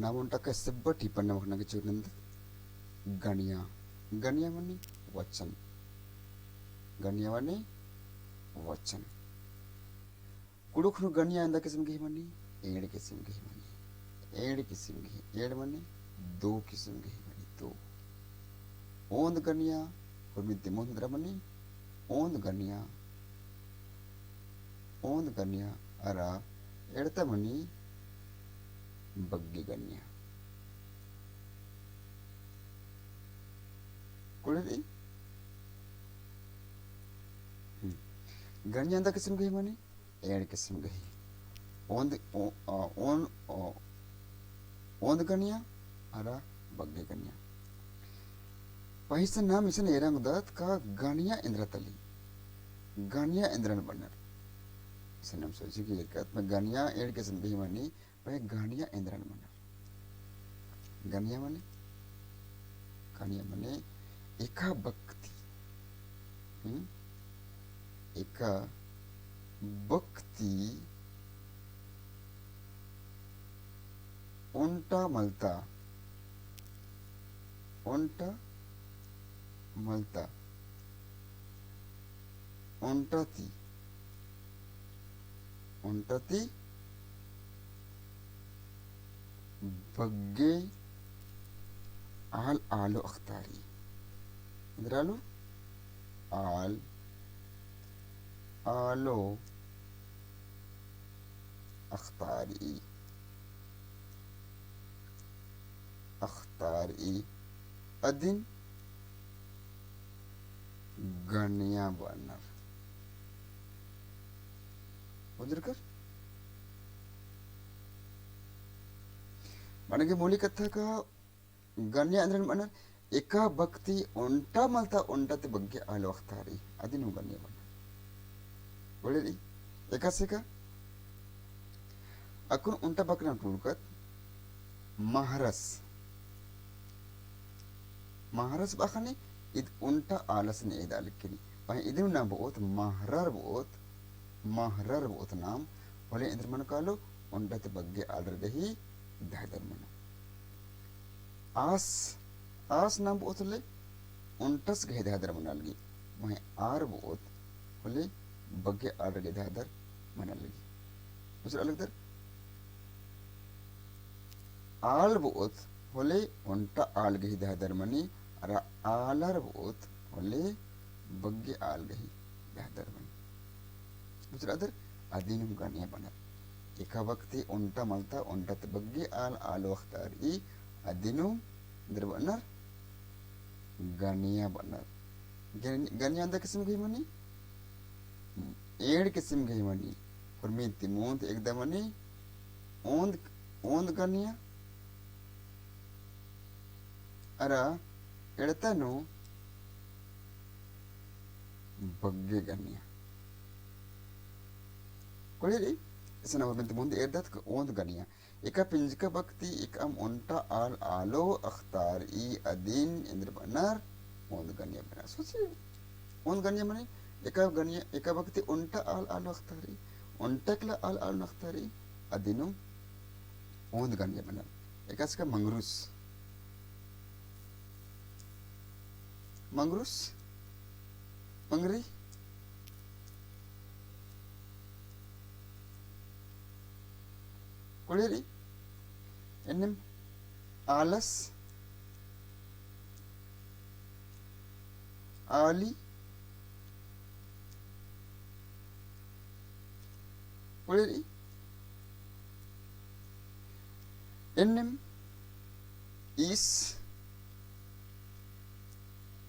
namun tak sebab di panah makna kecuali gania gania mani wacan gania mani wacan Kurukh नु गनिया अंदा किस्म की money एड़ किस्म की मनी एड़ किस्म की एड़ मनी दो किस्म की मनी दो ओंद गनिया और मित्ति मोंद्रा मनी ओंद गनिया अरा एड़ता मनी बग्गी गनिया कुड़े गनिया अंदा किस्म की मनी एड़ किस्म की ओंद ओन ओंद गनिया अरा बग्गे गनिया पहिसन नाम इसन एरंग दत का गनिया इंद्रतली गनिया इंद्रन बनर इसन नाम सोची कि एक में गनिया एड़ किस्म की मनी पह गनिया इंद्रन बनर गनिया मने एका भक्ति एका भक्ति उन्टा मलता उन्टती बग्गे आल आलो अख्तारी इंद्रालो आल आलो अख्तारी अदिन गनिया बनर उधर कर మనకి మూలి కథ का गन्या ಅಂದ್ರೆ ಮನ एका भक्ति उंटा मलता उंटते ಬಗ್ಗೆ ಆಲು ಅಖ್ತಾರಿ ಅದಿನು ಗನ್ಯ ಬನ ಒಳ್ಳೆದಿ ಏಕಾಸಿಕ ಅಕುನ್ ಉಂಟ ಬಕ್ನ ಟುಲ್ಕತ್ महारस बाखने id unta alas ne edalikini pa idin na boot mahrar boot naam wale indr man kalo unta te bagge already hi dahdar man as naam boot le untas ge dahdar man algi mai ar boot wale bagge already dahdar man algi usra algdar आल बोत होले उन्टा आल गही Dadar money अरा आलर बोत होले बग्गे आल गही Dadar money दूसरा दर अधीनम गानिया बना एका वक्ति उन्टा मलता उन्टा ते बग्गे आल आलो अख्तार ई अधीनम दर बनर गानिया बनर गानिया अंदर किस्म गही मनी एड़ किस्म गही मनी और मीति मूंद एकदम मनी ओंद गानिया अरा एड़तानु बग्गे गनिया कोलेरी इसना वरंत मुंद एड़दात का ओंद गनिया एका पिंजका भक्ति एकम उन्टा आल आलो अख्तार ई अदीन इंद्र बनर ओंद गनिया बना सोचिए ओंद गनिया मने एका भक्ति उन्टा आल आलो अख्तारी उन्टा कला आल आलो अख्तारी अदीनु ओंद गनिया बना एका इसका मंगरूस मंगरी कोलेरी एन्नम आलस आली कोलेरी एन्नम इस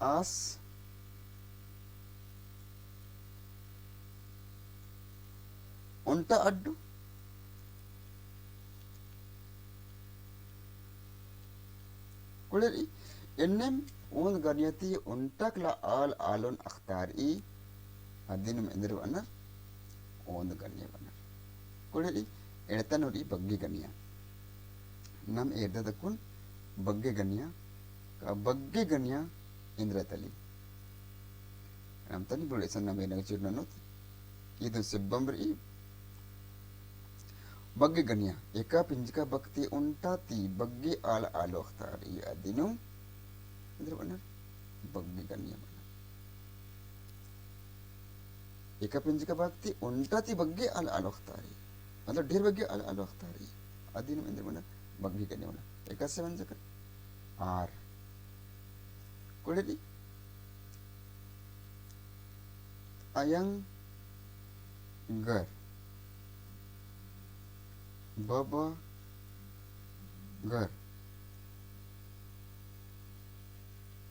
आस उन्टा अड्डू कुलेरी एन्नेम ओंद गनियती उन्टकला आल आलोन अख्तारी अदिनम इंद्र बनर ओंद गनिया बनर कुलेरी एड़तनोरी बग्गे गनिया नम एड़दकुन बग्गे गनिया का इंद्रतली हम तनी बोले सन नमे नग चिरननो itu sebbambri bagge ganya eka pinjka bakti untati bagge al alohtari adinu bener benar bagge ganya mana eka pinjka bakti untati bagge al alohtari मतलब ढेर बग्गे al alohtari adinu bener benar bagge ganya mana eka se manjakan ar koledi ayang gar baba gar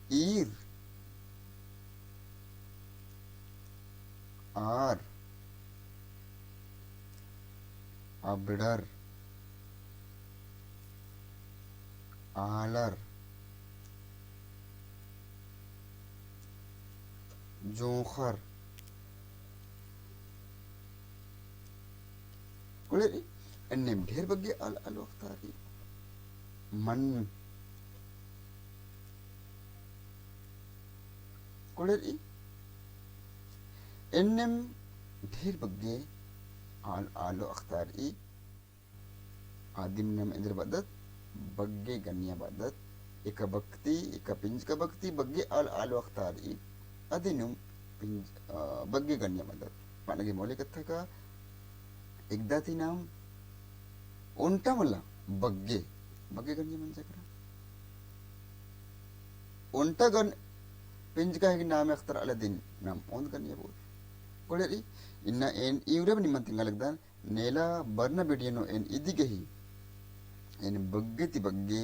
ir ar abdar alar जोखर Kuleri अन्नेम ढेर बग्गे अल अल वक्तारी मन कुलेरी अन्नेम ढेर बग्गे अल अल वक्तारी आदिम नम इंद्र बदत बग्गे गन्या बदत एक भक्ति एक पिंज का भक्ति बग्गे अल अल वक्तारी adinum bagge ganya madat panagi mole katha ka एकदा ती नाम उंटा मला बग्गे बग्गे गन्य म्हणजे करा उंटा गन पिंज का है नाम अख्तर अल दिन नाम ओंद गन्य बोल कोलेरी इन्ना एन इवरे बनी मन तिंगा लगदा नेला बरना बेडियनो एन इदी गही एन बग्गे ती बग्गे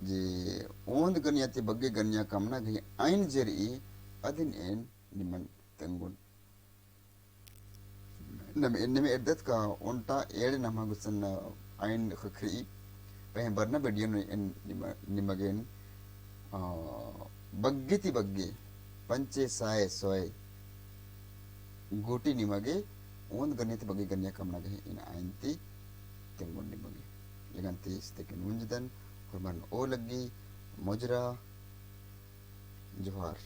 जे ओंद गन्या ती बग्गे गन्या कामना गही आइन Jerry adin en niman tengun nam en neme eddat ka onta ede nama gusan ain khakri pe barna bedian en nimagen baggeti bagge panche sae soy goti nimage on ganeti bagge ganya kamna ge in ainti tengun nimage leganti steken unjdan kurban o lagi mojra johar